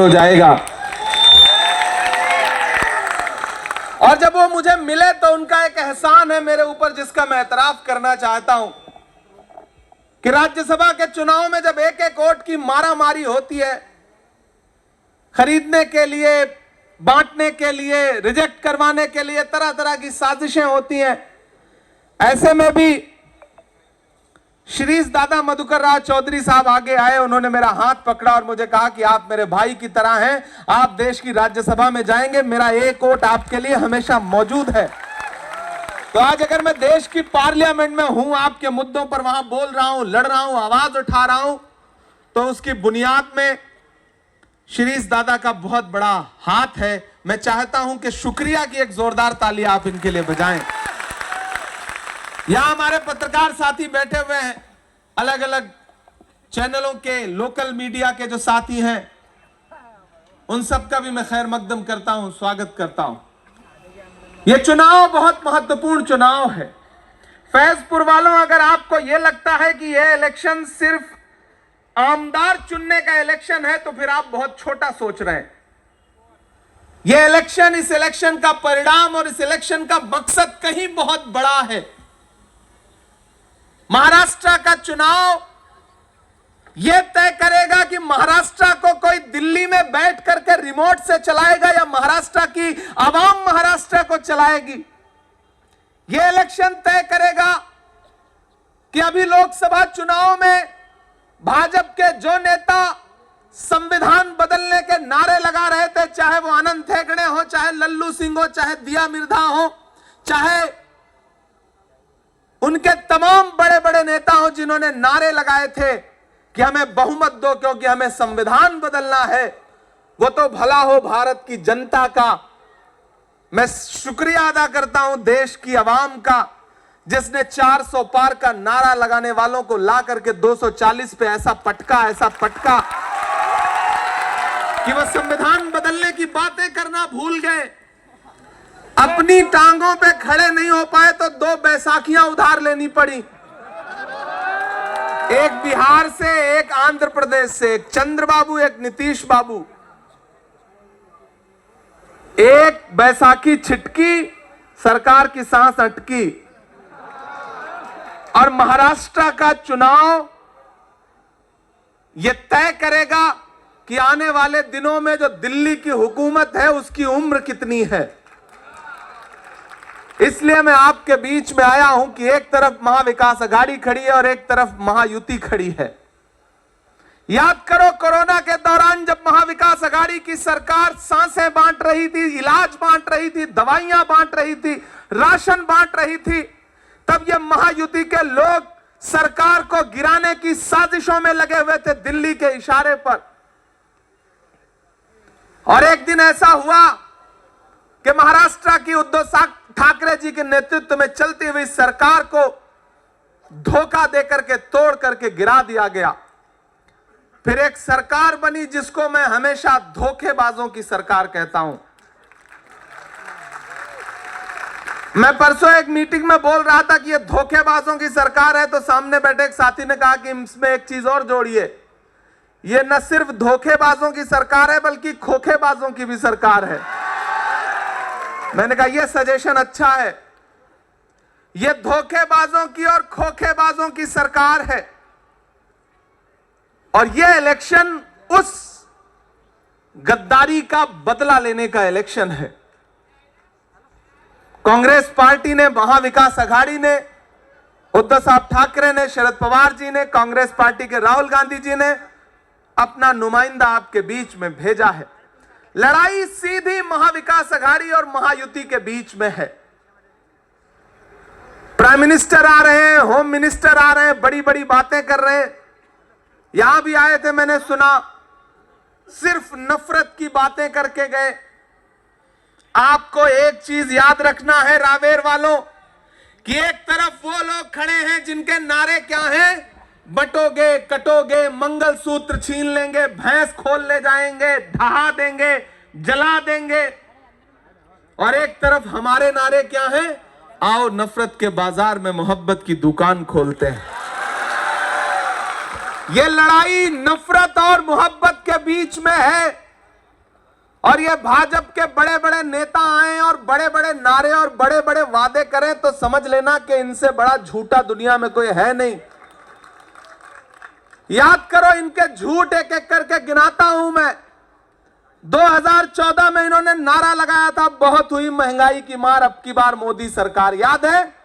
हो जाएगा। और जब वो मुझे मिले तो उनका एक एहसान है मेरे ऊपर, जिसका मैं एतराफ करना चाहता हूं कि राज्यसभा के चुनाव में जब एक एक वोट की मारामारी होती है, खरीदने के लिए, बांटने के लिए, रिजेक्ट करवाने के लिए तरह तरह की साजिशें होती हैं, ऐसे में भी श्रीष दादा मधुकर राव चौधरी साहब आगे आए। उन्होंने मेरा हाथ पकड़ा और मुझे कहा कि आप मेरे भाई की तरह हैं, आप देश की राज्यसभा में जाएंगे, मेरा एक वोट आपके लिए हमेशा मौजूद है। तो आज अगर मैं देश की पार्लियामेंट में हूं, आपके मुद्दों पर वहां बोल रहा हूं, लड़ रहा हूं, आवाज उठा रहा हूं, तो उसकी बुनियाद में श्रीष दादा का बहुत बड़ा हाथ है। मैं चाहता हूं कि शुक्रिया की एक जोरदार ताली आप इनके लिए बजाएं। यहां हमारे पत्रकार साथी बैठे हुए हैं, अलग अलग चैनलों के, लोकल मीडिया के जो साथी हैं, उन सबका भी मैं खैर मकदम करता हूं, स्वागत करता हूं। यह चुनाव बहुत महत्वपूर्ण चुनाव है। फैजपुर वालों, अगर आपको यह लगता है कि यह इलेक्शन सिर्फ आमदार चुनने का इलेक्शन है, तो फिर आप बहुत छोटा सोच रहे हैं। यह इलेक्शन, इस इलेक्शन का परिणाम और इस इलेक्शन का मकसद कहीं बहुत बड़ा है। महाराष्ट्र का चुनाव यह तय करेगा कि महाराष्ट्र को कोई दिल्ली में बैठ करके रिमोट से चलाएगा या महाराष्ट्र की आवाम महाराष्ट्र को चलाएगी। यह इलेक्शन तय करेगा कि अभी लोकसभा चुनाव में भाजपा के जो नेता संविधान बदलने के नारे लगा रहे थे, चाहे वो आनंद हेगड़े हो, चाहे लल्लू सिंह हो, चाहे दिया मिर्धा हो, चाहे उनके तमाम बड़े बड़े नेता हो जिन्होंने नारे लगाए थे कि हमें बहुमत दो क्योंकि हमें संविधान बदलना है, वो तो भला हो भारत की जनता का। मैं शुक्रिया अदा करता हूं देश की आवाम का, जिसने 400 पार का नारा लगाने वालों को ला करके 240 पे ऐसा पटका कि वो संविधान बदलने की बातें करना भूल गए। अपनी टांगों पे खड़े नहीं हो पाए तो 2 बैसाखियां उधार लेनी पड़ी, एक बिहार से, एक आंध्र प्रदेश से, एक चंद्रबाबू, एक नीतीश बाबू। एक बैसाखी छिटकी, सरकार की सांस अटकी। और महाराष्ट्र का चुनाव यह तय करेगा कि आने वाले दिनों में जो दिल्ली की हुकूमत है उसकी उम्र कितनी है। इसलिए मैं आपके बीच में आया हूं कि एक तरफ महाविकास आघाड़ी खड़ी है और एक तरफ महायुति खड़ी है। याद करो, कोरोना के दौरान जब महाविकास आघाड़ी की सरकार सांसें बांट रही थी, इलाज बांट रही थी, दवाइयां बांट रही थी, राशन बांट रही थी, तब ये महायुति के लोग सरकार को गिराने की साजिशों में लगे हुए थे दिल्ली के इशारे पर। और एक दिन ऐसा हुआ कि महाराष्ट्र की उद्धव ठाकरे जी के नेतृत्व में चलती हुई सरकार को धोखा देकर के, तोड़ करके गिरा दिया गया। फिर एक सरकार बनी जिसको मैं हमेशा धोखेबाजों की सरकार कहता हूं। मैं परसों एक मीटिंग में बोल रहा था कि यह धोखेबाजों की सरकार है, तो सामने बैठे एक साथी ने कहा कि इसमें एक चीज और जोड़िए, यह न सिर्फ धोखेबाजों की सरकार है बल्कि खोखेबाजों की भी सरकार है। मैंने कहा यह सजेशन अच्छा है। यह धोखेबाजों की और खोखेबाजों की सरकार है और यह इलेक्शन उस गद्दारी का बदला लेने का इलेक्शन है। कांग्रेस पार्टी ने, महाविकास आघाड़ी ने, उद्धव साहब ठाकरे ने, शरद पवार जी ने, कांग्रेस पार्टी के राहुल गांधी जी ने अपना नुमाइंदा आपके बीच में भेजा है। लड़ाई सीधी महाविकास आघाड़ी और महायुति के बीच में है। प्राइम मिनिस्टर आ रहे हैं, होम मिनिस्टर आ रहे हैं, बड़ी बड़ी बातें कर रहे हैं। यहां भी आए थे, मैंने सुना, सिर्फ नफरत की बातें करके गए। आपको एक चीज याद रखना है रावेर वालों, कि एक तरफ वो लोग खड़े हैं जिनके नारे क्या हैं, बटोगे, कटोगे, मंगलसूत्र छीन लेंगे, भैंस खोल ले जाएंगे, ढहा देंगे, जला देंगे। और एक तरफ हमारे नारे क्या हैं, आओ नफरत के बाजार में मोहब्बत की दुकान खोलते हैं। यह लड़ाई नफरत और मोहब्बत के बीच में है। और ये भाजपा के बड़े बड़े नेता आए और बड़े बड़े नारे और बड़े बड़े वादे करें तो समझ लेना कि इनसे बड़ा झूठा दुनिया में कोई है नहीं। याद करो इनके झूठ एक एक करके गिनाता हूं मैं। 2014 में इन्होंने नारा लगाया था बहुत हुई महंगाई की मार, अब की बार मोदी सरकार, याद है?